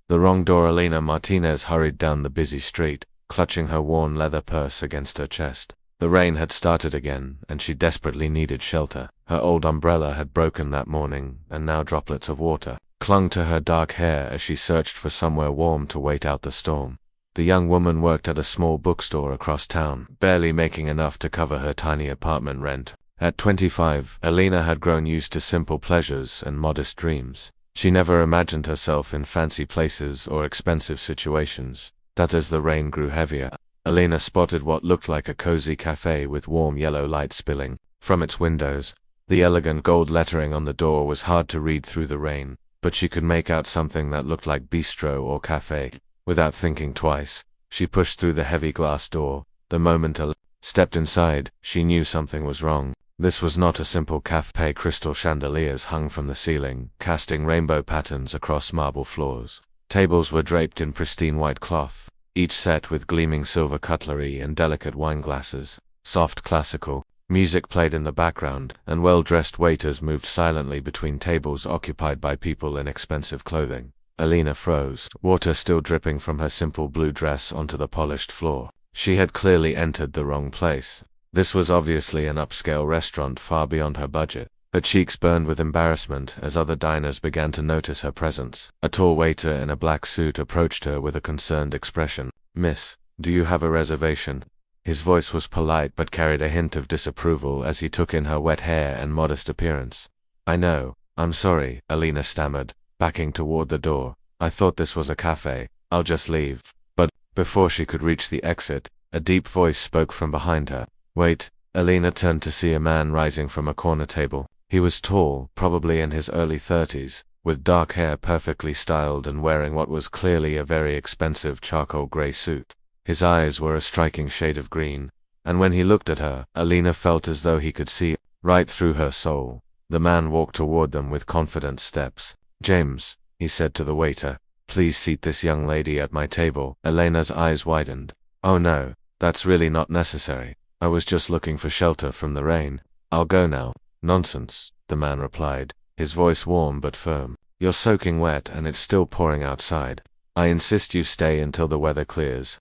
The wrong door. Elena Martinez hurried down the busy street, clutching her worn leather purse against her chest. The rain had started again, and she desperately needed shelter. Her old umbrella had broken that morning, and now droplets of water clung to her dark hair as she searched for somewhere warm to wait out the storm. The young woman worked at a small bookstore across town, barely making enough to cover her tiny apartment rent. At 25, Elena had grown used to simple pleasures and modest dreams. She never imagined herself in fancy places or expensive situations. That as the rain grew heavier, Elena spotted what looked like a cozy cafe with warm yellow light spilling from its windows. The elegant gold lettering on the door was hard to read through the rain, but she could make out something that looked like bistro or cafe. Without thinking twice, she pushed through the heavy glass door. The moment Elena stepped inside, she knew something was wrong. This was not a simple cafe. Crystal chandeliers hung from the ceiling, casting rainbow patterns across marble floors. Tables were draped in pristine white cloth, each set with gleaming silver cutlery and delicate wine glasses. Soft classical music played in the background, and well-dressed waiters moved silently between tables occupied by people in expensive clothing. Elena froze, water still dripping from her simple blue dress onto the polished floor. She had clearly entered the wrong place. This was obviously an upscale restaurant far beyond her budget. Her cheeks burned with embarrassment as other diners began to notice her presence. A tall waiter in a black suit approached her with a concerned expression. "Miss, do you have a reservation?" His voice was polite but carried a hint of disapproval as he took in her wet hair and modest appearance. "I know. I'm sorry," Elena stammered, backing toward the door. "I thought this was a cafe. I'll just leave." But before she could reach the exit, a deep voice spoke from behind her. "Wait." Elena turned to see a man rising from a corner table. He was tall, probably in his early 30s, with dark hair perfectly styled and wearing what was clearly a very expensive charcoal gray suit. His eyes were a striking shade of green, and when he looked at her, Elena felt as though he could see right through her soul. The man walked toward them with confident steps. "James," he said to the waiter, "please seat this young lady at my table." Elena's eyes widened. "Oh no, that's really not necessary. I was just looking for shelter from the rain. I'll go now." "Nonsense," the man replied, his voice warm but firm. "You're soaking wet and it's still pouring outside. I insist you stay until the weather clears."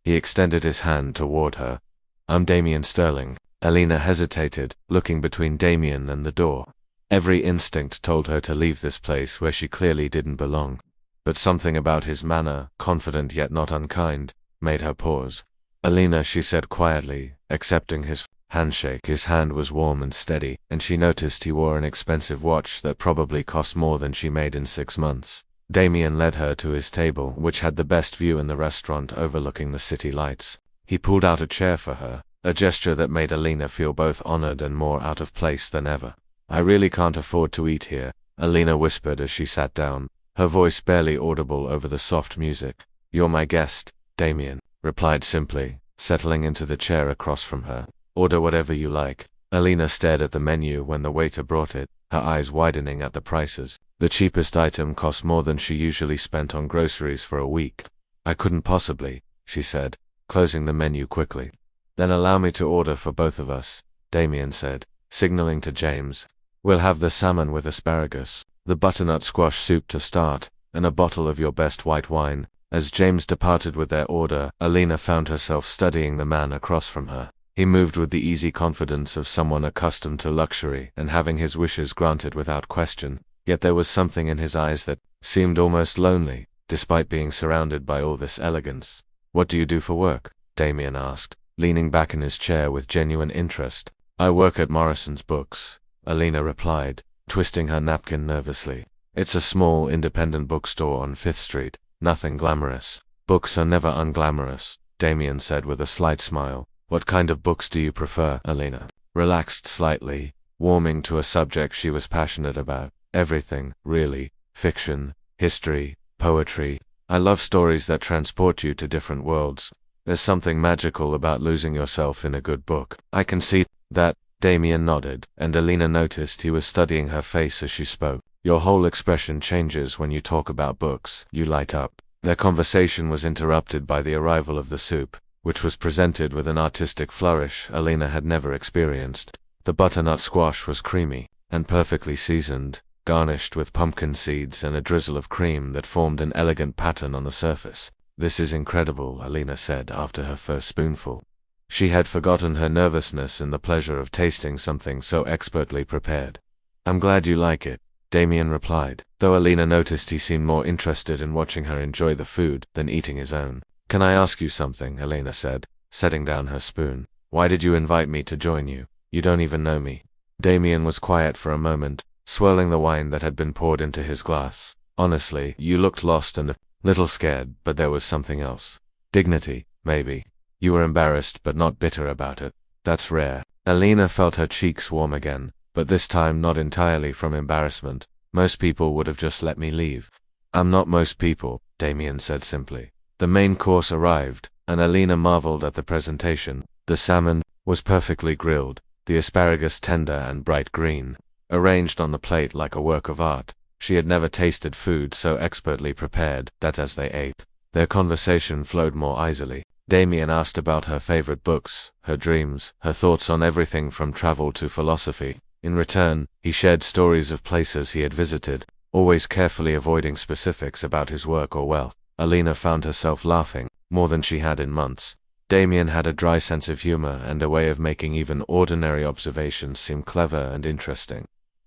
He extended his hand toward her. "I'm Damien Sterling." Elena hesitated, looking between Damien and the door. Every instinct told her to leave this place where she clearly didn't belong. But something about his manner, confident yet not unkind, made her pause. "Elena," she said quietly, accepting his handshake. His hand was warm and steady, and she noticed he wore an expensive watch that probably cost more than she made in 6 months. Damien led her to his table, which had the best view in the restaurant overlooking the city lights. He pulled out a chair for her, a gesture that made Elena feel both honored and more out of place than ever. "I really can't afford to eat here," Elena whispered as she sat down, her voice barely audible over the soft music. "You're my guest," Damien replied simply, settling into the chair across from her. "Order whatever you like." Elena stared at the menu when the waiter brought it, her eyes widening at the prices. The cheapest item cost more than she usually spent on groceries for a week. "I couldn't possibly," she said, closing the menu quickly. "Then allow me to order for both of us," Damien said, signaling to James. "We'll have the salmon with asparagus, the butternut squash soup to start, and a bottle of your best white wine." As James departed with their order, Elena found herself studying the man across from her. He moved with the easy confidence of someone accustomed to luxury and having his wishes granted without question, yet there was something in his eyes that seemed almost lonely, despite being surrounded by all this elegance. "What do you do for work?" Damien asked, leaning back in his chair with genuine interest. "I work at Morrison's Books," Elena replied, twisting her napkin nervously. "It's a small, independent bookstore on 5th Street. Nothing glamorous." "Books are never unglamorous," Damien said with a slight smile. "What kind of books do you prefer?" Elena relaxed slightly, warming to a subject she was passionate about. "Everything, really. Fiction, history, poetry. I love stories that transport you to different worlds. There's something magical about losing yourself in a good book." "I can see that." Damien nodded, and Elena noticed he was studying her face as she spoke. "Your whole expression changes when you talk about books. You light up." Their conversation was interrupted by the arrival of the soup, which was presented with an artistic flourish Elena had never experienced. The butternut squash was creamy and perfectly seasoned, garnished with pumpkin seeds and a drizzle of cream that formed an elegant pattern on the surface. "This is incredible," Alina said after her first spoonful. She had forgotten her nervousness in the pleasure of tasting something so expertly prepared. "I'm glad you like it," Damien replied, though Alina noticed he seemed more interested in watching her enjoy the food than eating his own. "Can I ask you something?" Alina said, setting down her spoon. "Why did you invite me to join you? You don't even know me." Damien was quiet for a moment, swirling the wine that had been poured into his glass. "Honestly, you looked lost and a little scared, but there was something else. Dignity, maybe. You were embarrassed but not bitter about it. That's rare." Alina felt her cheeks warm again, but this time not entirely from embarrassment. "Most people would have just let me leave." "I'm not most people," Damien said simply. The main course arrived, and Alina marveled at the presentation. The salmon was perfectly grilled, the asparagus tender and bright green, arranged on the plate like a work of art. She had never tasted food so expertly prepared that as they ate, their conversation flowed more easily. Damien asked about her favorite books, her dreams, her thoughts on everything from travel to philosophy. In return, he shared stories of places he had visited, always carefully avoiding specifics about his work or wealth. Alina found herself laughing, more than she had in months. Damien had a dry sense of humor and a way of making even ordinary observations seem clever and interesting.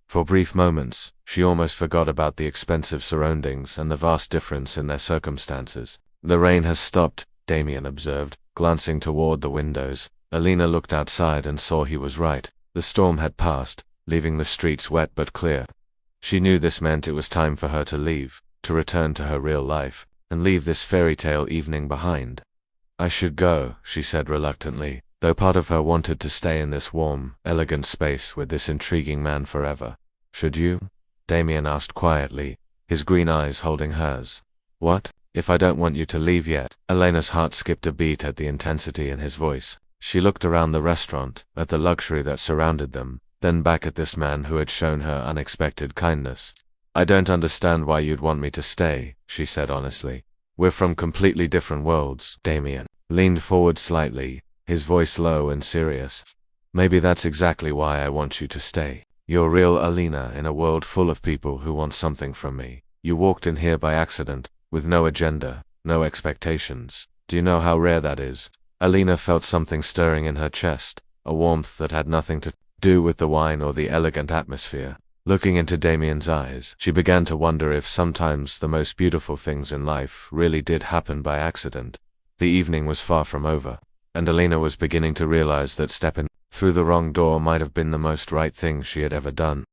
For brief moments, she almost forgot about the expensive surroundings and the vast difference in their circumstances. "The rain has stopped," Damien observed, glancing toward the windows. Alina looked outside and saw he was right. The storm had passed, leaving the streets wet but clear. She knew this meant it was time for her to leave, to return to her real life, and leave this fairy tale evening behind. "I should go," she said reluctantly, though part of her wanted to stay in this warm, elegant space with this intriguing man forever. "Should you?" Damien asked quietly, his green eyes holding hers. "What? If I don't want you to leave yet?" Alina's heart skipped a beat at the intensity in his voice. She looked around the restaurant, at the luxury that surrounded them, then back at this man who had shown her unexpected kindness. "I don't understand why you'd want me to stay," she said honestly. "We're from completely different worlds." Damien leaned forward slightly, his voice low and serious. "Maybe that's exactly why I want you to stay. You're real Alina in a world full of people who want something from me. You walked in here by accident, with no agenda, no expectations. Do you know how rare that is?" Alina felt something stirring in her chest, a warmth that had nothing to do with the wine or the elegant atmosphere. Looking into Damien's eyes, she began to wonder if sometimes the most beautiful things in life really did happen by accident. The evening was far from over, and Alina was beginning to realize that stepping through the wrong door might have been the most right thing she had ever done.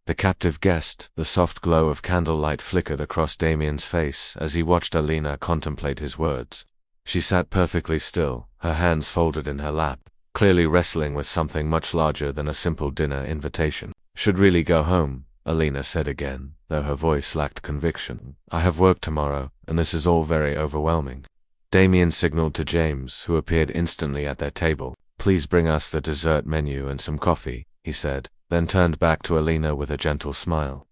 The captive guest, the soft glow of candlelight flickered across Damien's face as he watched Alina contemplate his words. She sat perfectly still, her hands folded in her lap, clearly wrestling with something much larger than a simple dinner invitation. "Should really go home," Alina said again, though her voice lacked conviction. "I have work tomorrow, and this is all very overwhelming." Damien signaled to James, who appeared instantly at their table. "Please bring us the dessert menu and some coffee," he said, then turned back to Alina with a gentle smile.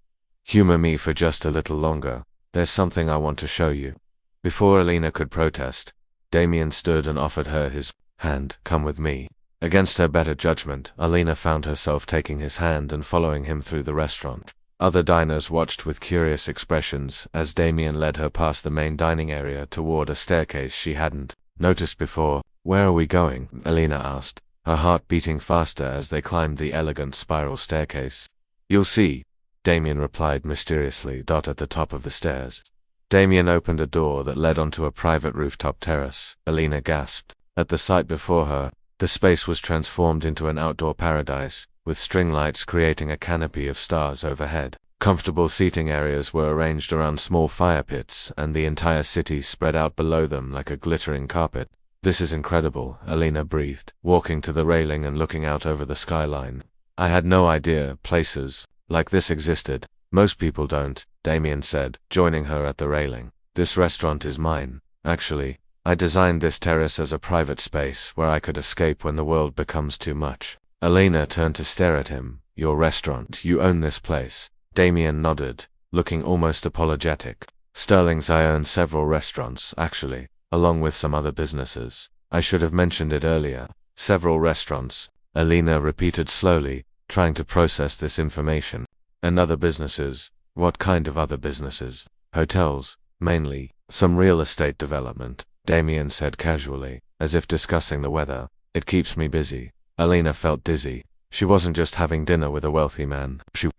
"Humor me for just a little longer. There's something I want to show you." Before Alina could protest, Damien stood and offered her his hand. "Come with me." Against her better judgment, Alina found herself taking his hand and following him through the restaurant. Other diners watched with curious expressions as Damien led her past the main dining area toward a staircase she hadn't noticed before. "Where are we going?" Alina asked, her heart beating faster as they climbed the elegant spiral staircase. "You'll see," Damien replied mysteriously. At the top of the stairs, Damien opened a door that led onto a private rooftop terrace. Alina gasped. At the sight before her, the space was transformed into an outdoor paradise, with string lights creating a canopy of stars overhead. Comfortable seating areas were arranged around small fire pits, and the entire city spread out below them like a glittering carpet. "This is incredible," Alina breathed, walking to the railing and looking out over the skyline. "I had no idea places like this existed." "Most people don't," Damien said, joining her at the railing. "This restaurant is mine, actually. I designed this terrace as a private space where I could escape when the world becomes too much." Alina turned to stare at him. "Your restaurant, you own this place?" Damien nodded, looking almost apologetic. "Sterling's I own several restaurants, actually, along with some other businesses. I should have mentioned it earlier." "Several restaurants," Alina repeated slowly, trying to process this information. "And other businesses," What kind of other businesses? Hotels, mainly. Some real estate development, Damien said casually, as if discussing the weather. It keeps me busy. Alina felt dizzy. She wasn't just having dinner with a wealthy man. She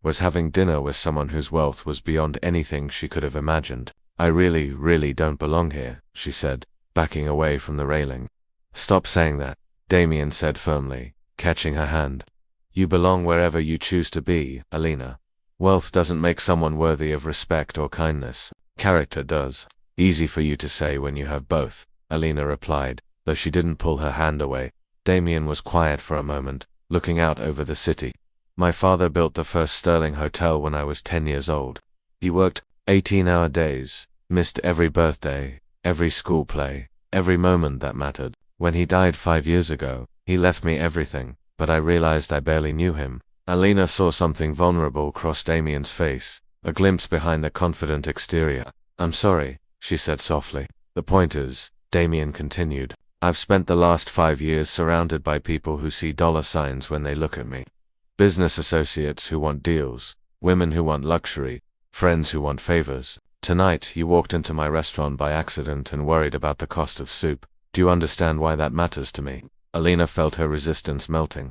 was having dinner with someone whose wealth was beyond anything she could have imagined. I really don't belong here, she said, backing away from the railing. Stop saying that, Damien said firmly, catching her hand. You belong wherever you choose to be, Alina. Wealth doesn't make someone worthy of respect or kindness. Character does. Easy for you to say when you have both, Alina replied, though she didn't pull her hand away. Damien was quiet for a moment, looking out over the city. My father built the first Sterling hotel when I was 10 years old. He worked 18-hour days, missed every birthday, every school play, every moment that mattered. When he died 5 years ago, he left me everything, but I realized I barely knew him. Alina saw something vulnerable cross Damien's face, a glimpse behind the confident exterior. I'm sorry, she said softly. The point is, Damien continued, I've spent the last 5 years surrounded by people who see dollar signs when they look at me. Business associates who want deals, women who want luxury, friends who want favors. Tonight, you walked into my restaurant by accident and worried about the cost of soup. Do you understand why that matters to me? Alina felt her resistance melting.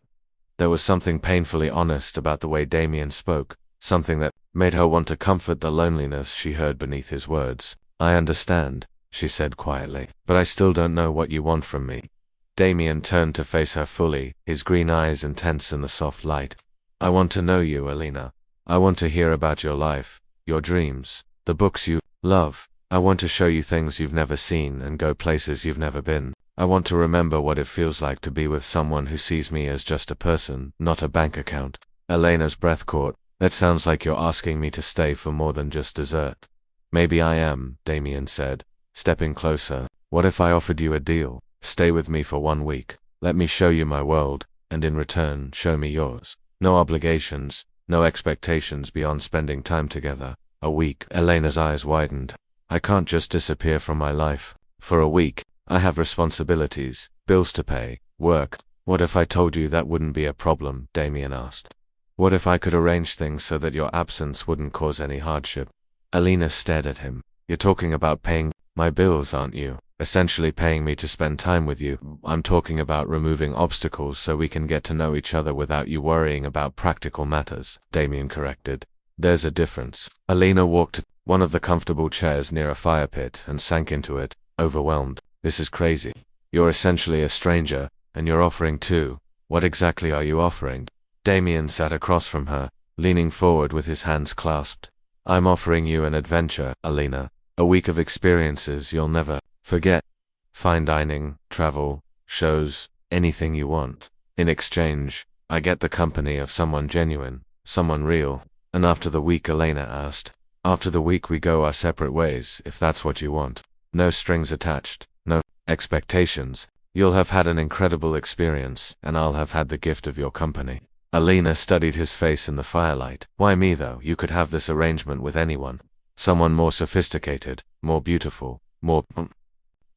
There was something painfully honest about the way Damien spoke, something that made her want to comfort the loneliness she heard beneath his words. I understand, she said quietly, but I still don't know what you want from me. Damien turned to face her fully, his green eyes intense in the soft light. I want to know you, Alina. I want to hear about your life, your dreams, the books you love. I want to show you things you've never seen and go places you've never been. I want to remember what it feels like to be with someone who sees me as just a person, not a bank account. Alina's breath caught. That sounds like you're asking me to stay for more than just dessert. Maybe I am, Damien said, stepping closer. What if I offered you a deal? Stay with me for 1 week. Let me show you my world, and in return, show me yours. No obligations, no expectations beyond spending time together. A week. Alina's eyes widened. I can't just disappear from my life. For a week, I have responsibilities, bills to pay, work. What if I told you that wouldn't be a problem? Damien asked. What if I could arrange things so that your absence wouldn't cause any hardship? Alina stared at him. You're talking about paying my bills, aren't you? Essentially paying me to spend time with you. I'm talking about removing obstacles so we can get to know each other without you worrying about practical matters, Damien corrected. There's a difference. Alina walked to one of the comfortable chairs near a fire pit and sank into it, overwhelmed. This is crazy. You're essentially a stranger, and you're offering too. What exactly are you offering? Damien sat across from her, leaning forward with his hands clasped. I'm offering you an adventure, Alina. A week of experiences you'll never forget. Fine dining, travel, shows, anything you want. In exchange, I get the company of someone genuine, someone real. And after the week, Alina asked. After the week we go our separate ways, if that's what you want. No strings attached, no expectations. You'll have had an incredible experience, and I'll have had the gift of your company. Alina studied his face in the firelight. Why me though? You could have this arrangement with anyone. Someone more sophisticated, more beautiful, more...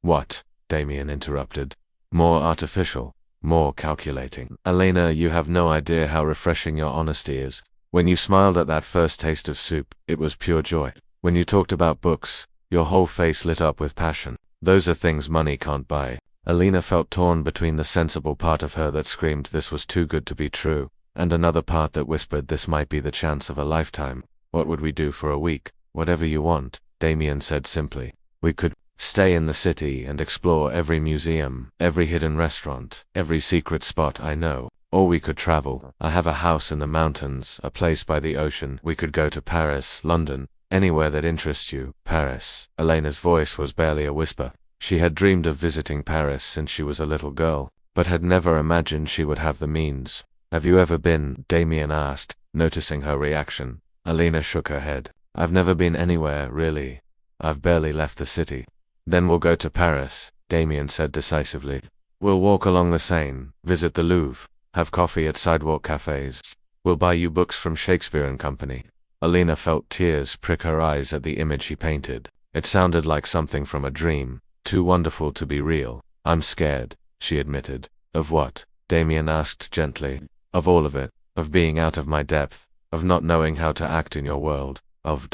What? Damien interrupted. More artificial, more calculating. Alina, you have no idea how refreshing your honesty is. When you smiled at that first taste of soup, it was pure joy. When you talked about books, your whole face lit up with passion. Those are things money can't buy. Alina felt torn between the sensible part of her that screamed this was too good to be true, and another part that whispered this might be the chance of a lifetime. What would we do for a week? Whatever you want, Damien said simply. We could stay in the city and explore every museum, every hidden restaurant, every secret spot I know. Or we could travel. I have a house in the mountains, a place by the ocean. We could go to Paris, London, anywhere that interests you. Paris. Alina's voice was barely a whisper. She had dreamed of visiting Paris since she was a little girl, but had never imagined she would have the means. Have you ever been? Damien asked, noticing her reaction. Alina shook her head. I've never been anywhere, really. I've barely left the city. Then we'll go to Paris, Damien said decisively. We'll walk along the Seine, visit the Louvre, have coffee at sidewalk cafes. We'll buy you books from Shakespeare and Company. Alina felt tears prick her eyes at the image he painted. It sounded like something from a dream, too wonderful to be real. I'm scared, she admitted. Of what? Damien asked gently. Of all of it. Of being out of my depth. Of not knowing how to act in your world. of ...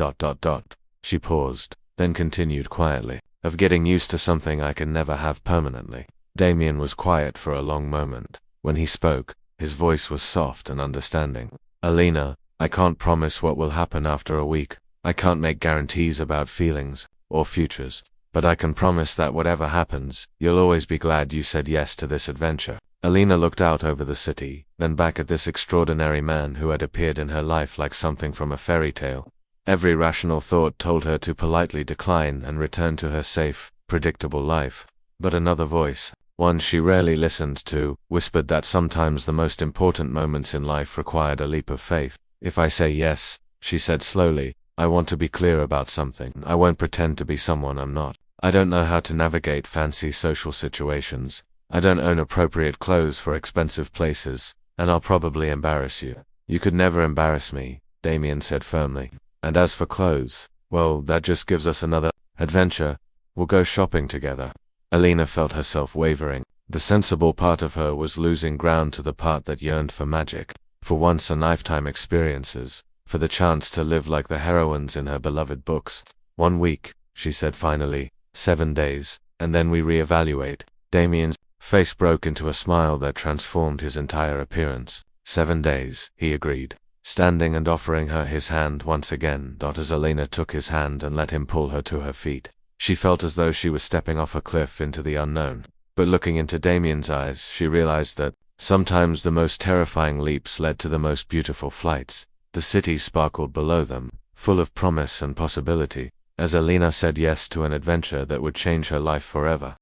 She paused, then continued quietly, of getting used to something I can never have permanently. Damien was quiet for a long moment. When he spoke, his voice was soft and understanding. Alina, I can't promise what will happen after a week. I can't make guarantees about feelings or futures, but I can promise that whatever happens, you'll always be glad you said yes to this adventure. Alina looked out over the city, then back at this extraordinary man who had appeared in her life like something from a fairy tale. Every rational thought told her to politely decline and return to her safe, predictable life. But another voice, one she rarely listened to, whispered that sometimes the most important moments in life required a leap of faith. If I say yes, she said slowly, I want to be clear about something. I won't pretend to be someone I'm not. I don't know how to navigate fancy social situations. I don't own appropriate clothes for expensive places, and I'll probably embarrass you. You could never embarrass me, Damien said firmly. And as for clothes, well, that just gives us another adventure. We'll go shopping together. Alina felt herself wavering. The sensible part of her was losing ground to the part that yearned for magic, for once-in-a-lifetime experiences, for the chance to live like the heroines in her beloved books. 1 week, she said finally, 7 days, and then we reevaluate. Damien's face broke into a smile that transformed his entire appearance. 7 days, he agreed, standing and offering her his hand once again. As Alina took his hand and let him pull her to her feet, she felt as though she was stepping off a cliff into the unknown. But looking into Damien's eyes, she realized that sometimes the most terrifying leaps led to the most beautiful flights. The city sparkled below them, full of promise and possibility, as Alina said yes to an adventure that would change her life forever.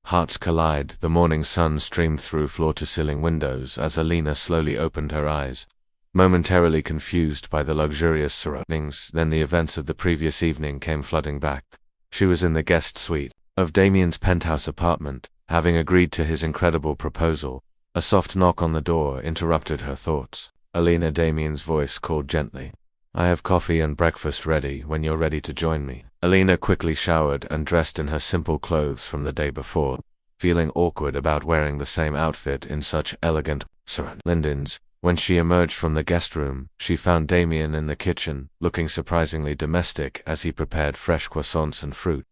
Hearts collide. The morning sun streamed through floor-to-ceiling windows as Alina slowly opened her eyes, momentarily confused by the luxurious surroundings. Then the events of the previous evening came flooding back. She was in the guest suite of Damien's penthouse apartment, having agreed to his incredible proposal. A soft knock on the door interrupted her thoughts. Alina, Damien's voice called gently. I have coffee and breakfast ready when you're ready to join me. Alina quickly showered and dressed in her simple clothes from the day before, feeling awkward about wearing the same outfit in such elegant surroundings. When she emerged from the guest room, she found Damien in the kitchen, looking surprisingly domestic as he prepared fresh croissants and fruit.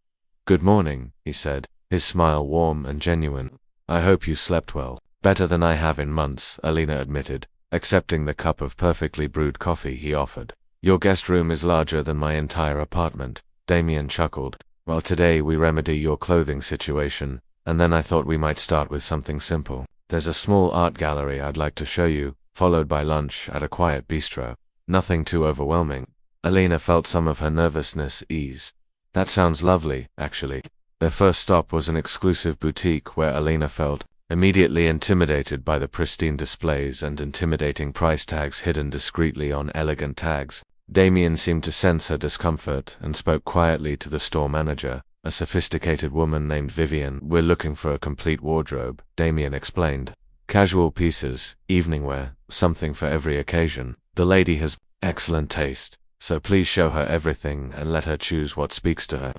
Good morning, he said, his smile warm and genuine. I hope you slept well. Better than I have in months, Alina admitted, accepting the cup of perfectly brewed coffee he offered. Your guest room is larger than my entire apartment, Damien chuckled. Well, today we remedy your clothing situation, and then I thought we might start with something simple. There's a small art gallery I'd like to show you, followed by lunch at a quiet bistro. Nothing too overwhelming. Alina felt some of her nervousness ease. That sounds lovely, actually. Their first stop was an exclusive boutique where Alina felt immediately intimidated by the pristine displays and intimidating price tags hidden discreetly on elegant tags. Damien seemed to sense her discomfort and spoke quietly to the store manager, a sophisticated woman named Vivian. We're looking for a complete wardrobe, Damien explained. Casual pieces, evening wear, something for every occasion. The lady has excellent taste, so please show her everything and let her choose what speaks to her.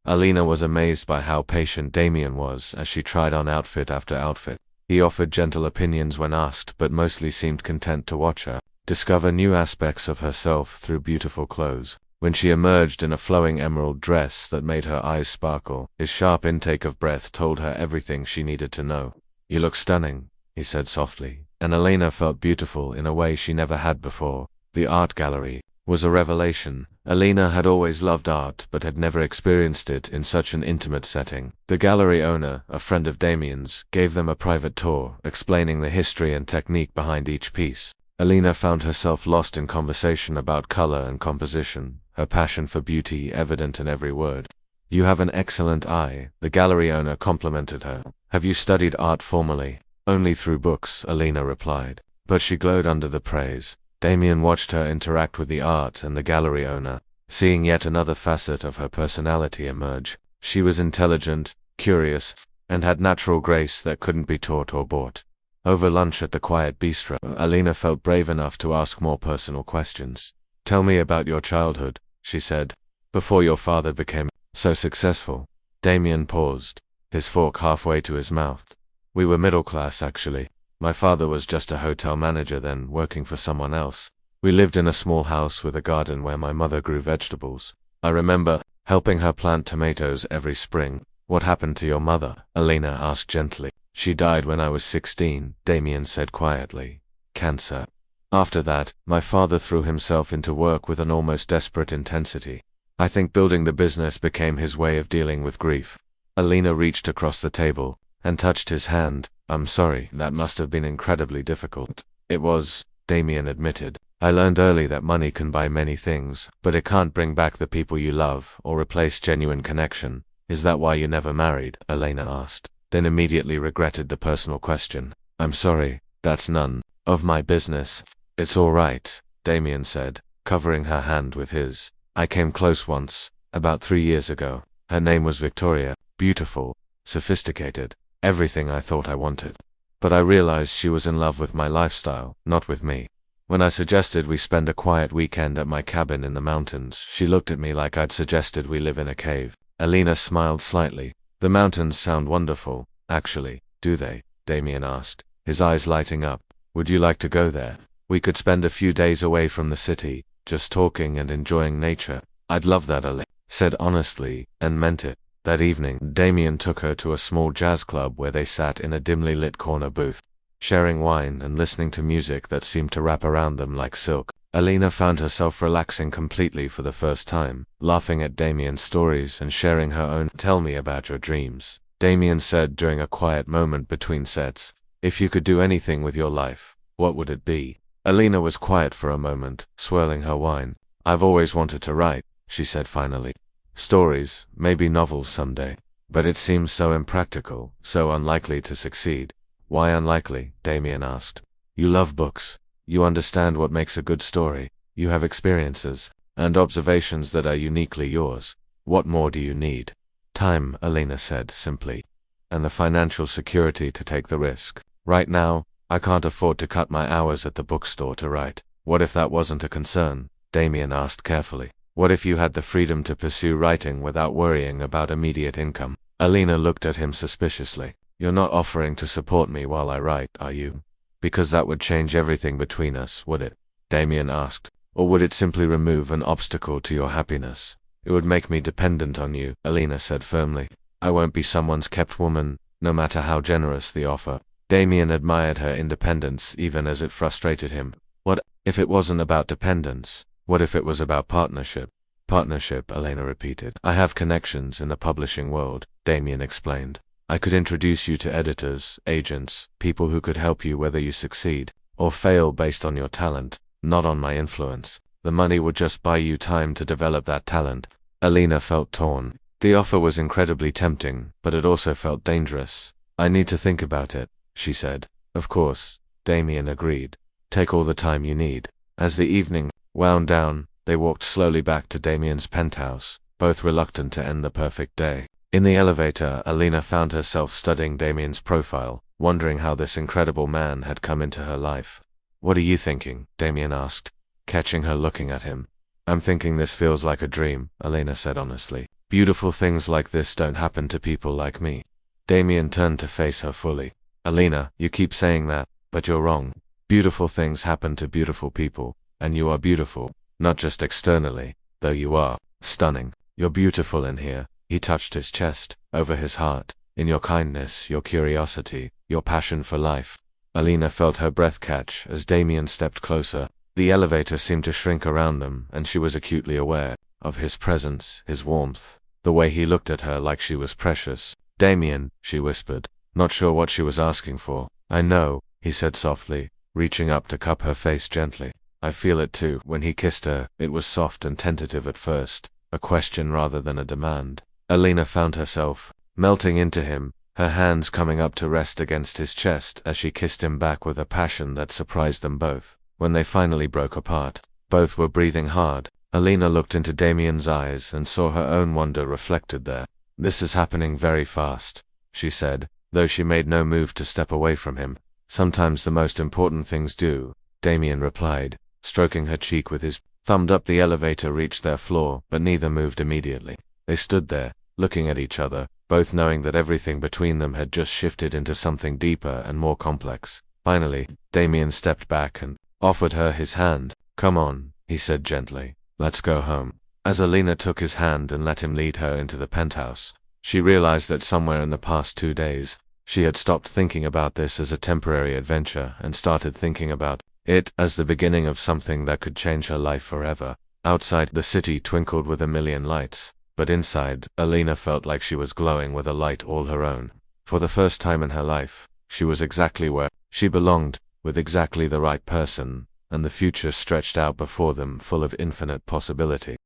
Alina was amazed by how patient Damien was as she tried on outfit after outfit. He offered gentle opinions when asked, but mostly seemed content to watch her discover new aspects of herself through beautiful clothes. When she emerged in a flowing emerald dress that made her eyes sparkle, his sharp intake of breath told her everything she needed to know. You look stunning, he said softly, and Alina felt beautiful in a way she never had before. The art gallery was a revelation. Alina had always loved art but had never experienced it in such an intimate setting. The gallery owner, a friend of Damien's, gave them a private tour, explaining the history and technique behind each piece. Alina found herself lost in conversation about color and composition, her passion for beauty evident in every word. You have an excellent eye, the gallery owner complimented her. Have you studied art formally? Only through books, Alina replied. But she glowed under the praise. Damien watched her interact with the art and the gallery owner, seeing yet another facet of her personality emerge. She was intelligent, curious, and had natural grace that couldn't be taught or bought. Over lunch at the quiet bistro, Alina felt brave enough to ask more personal questions. Tell me about your childhood, she said, before your father became so successful. Damien paused, his fork halfway to his mouth. We were middle class, actually. My father was just a hotel manager then, working for someone else. We lived in a small house with a garden where my mother grew vegetables. I remember helping her plant tomatoes every spring. What happened to your mother? Alina asked gently. She died when I was 16, Damien said quietly. Cancer. After that, my father threw himself into work with an almost desperate intensity. I think building the business became his way of dealing with grief. Alina reached across the table and touched his hand. I'm sorry, that must have been incredibly difficult. It was, Damien admitted. I learned early that money can buy many things, but it can't bring back the people you love or replace genuine connection. Is that why you never married? Alina asked, then immediately regretted the personal question. I'm sorry, that's none of my business. It's all right, Damien said, covering her hand with his. I came close once, about 3 years ago. Her name was Victoria, beautiful, sophisticated, everything I thought I wanted. But I realized she was in love with my lifestyle, not with me. When I suggested we spend a quiet weekend at my cabin in the mountains, she looked at me like I'd suggested we live in a cave. Alina smiled slightly. The mountains sound wonderful, actually, do they? Damien asked, his eyes lighting up. Would you like to go there? We could spend a few days away from the city, just talking and enjoying nature. I'd love that, Alina said honestly, and meant it. That evening, Damien took her to a small jazz club where they sat in a dimly lit corner booth, sharing wine and listening to music that seemed to wrap around them like silk. Alina found herself relaxing completely for the first time, laughing at Damien's stories and sharing her own. Tell me about your dreams, Damien said during a quiet moment between sets. If you could do anything with your life, what would it be? Alina was quiet for a moment, swirling her wine. I've always wanted to write, she said finally. Stories, maybe novels someday. But it seems so impractical, so unlikely to succeed. Why unlikely? Damien asked. You love books. You understand what makes a good story. You have experiences and observations that are uniquely yours. What more do you need? Time, Alina said simply, and the financial security to take the risk. Right now, I can't afford to cut my hours at the bookstore to write. What if that wasn't a concern? Damien asked carefully. What if you had the freedom to pursue writing without worrying about immediate income? Alina looked at him suspiciously. You're not offering to support me while I write, are you? Because that would change everything between us, would it? Damien asked. Or would it simply remove an obstacle to your happiness? It would make me dependent on you, Alina said firmly. I won't be someone's kept woman, no matter how generous the offer. Damien admired her independence even as it frustrated him. What if it wasn't about dependence? What if it was about partnership? Partnership, Alina repeated. I have connections in the publishing world, Damien explained. I could introduce you to editors, agents, people who could help you whether you succeed or fail based on your talent, not on my influence. The money would just buy you time to develop that talent. Alina felt torn. The offer was incredibly tempting, but it also felt dangerous. I need to think about it, she said. Of course, Damien agreed. Take all the time you need. As the evening wound down, they walked slowly back to Damien's penthouse, both reluctant to end the perfect day. In the elevator, Alina found herself studying Damien's profile, wondering how this incredible man had come into her life. What are you thinking? Damien asked, catching her looking at him. I'm thinking this feels like a dream, Alina said honestly. Beautiful things like this don't happen to people like me. Damien turned to face her fully. Alina, you keep saying that, but you're wrong. Beautiful things happen to beautiful people, and you are beautiful, not just externally, though you are stunning. You're beautiful in here. He touched his chest, over his heart, in your kindness, your curiosity, your passion for life. Alina felt her breath catch as Damien stepped closer. The elevator seemed to shrink around them, and she was acutely aware of his presence, his warmth, the way he looked at her like she was precious. Damien, she whispered, not sure what she was asking for. I know, he said softly, reaching up to cup her face gently. I feel it too. When he kissed her, it was soft and tentative at first, a question rather than a demand. Alina found herself melting into him, her hands coming up to rest against his chest as she kissed him back with a passion that surprised them both. When they finally broke apart, both were breathing hard. Alina looked into Damien's eyes and saw her own wonder reflected there. This is happening very fast, she said, though she made no move to step away from him. Sometimes the most important things do, Damien replied, stroking her cheek with his thumb. Up the elevator reached their floor, but neither moved immediately. They stood there, looking at each other, both knowing that everything between them had just shifted into something deeper and more complex. Finally, Damien stepped back and offered her his hand. "Come on," he said gently. "Let's go home." As Alina took his hand and let him lead her into the penthouse, she realized that somewhere in the past 2 days, she had stopped thinking about this as a temporary adventure and started thinking about it as the beginning of something that could change her life forever. Outside, the city twinkled with a million lights, but inside, Alina felt like she was glowing with a light all her own. For the first time in her life, she was exactly where she belonged, with exactly the right person, and the future stretched out before them full of infinite possibility.